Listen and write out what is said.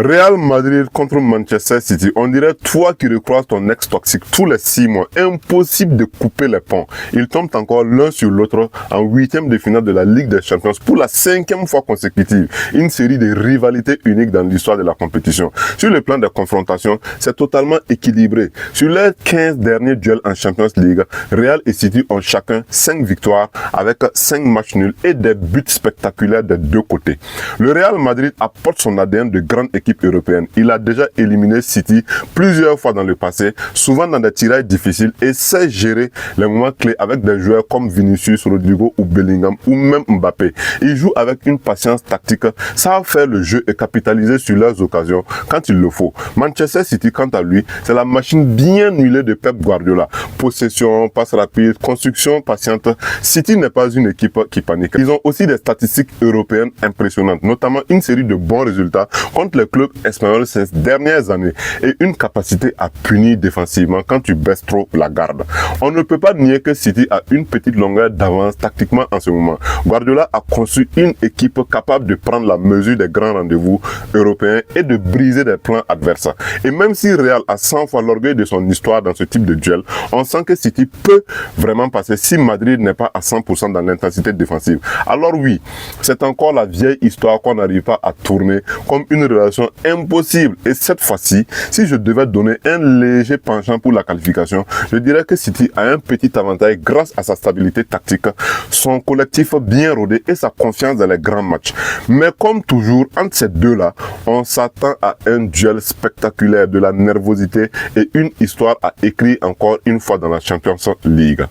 Real Madrid contre Manchester City. On dirait toi qui recroises ton ex toxique tous les 6 mois. Impossible de couper les ponts. Ils tombent encore l'un sur l'autre en 8e de finale de la Ligue des Champions pour la 5e fois consécutive. Une série de rivalités uniques dans l'histoire de la compétition. Sur le plan des confrontations, c'est totalement équilibré. Sur les 15 derniers duels en Champions League, Real et City ont chacun 5 victoires avec 5 matchs nuls et des buts spectaculaires des deux côtés. Le Real Madrid apporte son ADN de grande équipe européenne. Il a déjà éliminé City plusieurs fois dans le passé, souvent dans des tirages difficiles, et sait gérer les moments clés avec des joueurs comme Vinicius, Rodrigo ou Bellingham ou même Mbappé. Il joue avec une patience tactique, savent faire le jeu et capitaliser sur leurs occasions quand il le faut. Manchester City, quant à lui, c'est la machine bien huilée de Pep Guardiola. Possession, passe rapide, construction patiente. City n'est pas une équipe qui panique. Ils ont aussi des statistiques européennes impressionnantes, notamment une série de bons résultats contre les clubs espagnols ces dernières années et une capacité à punir défensivement quand tu baisses trop la garde. On ne peut pas nier que City a une petite longueur d'avance tactiquement en ce moment. Guardiola a conçu une équipe capable de prendre la mesure des grands rendez-vous européens et de briser des plans adverses. Et même si Real a 100 fois l'orgueil de son histoire dans ce type de duel, on sent que City peut vraiment passer si Madrid n'est pas à 100% dans l'intensité défensive. Alors oui, c'est encore la vieille histoire qu'on n'arrive pas à tourner comme une relation impossible. Et cette fois-ci, si je devais donner un léger penchant pour la qualification, je dirais que City a un petit avantage grâce à sa stabilité tactique, son collectif bien rodé et sa confiance dans les grands matchs. Mais comme toujours, entre ces deux-là, on s'attend à un duel spectaculaire, de la nervosité et une histoire à écrire encore une fois dans la Champions League.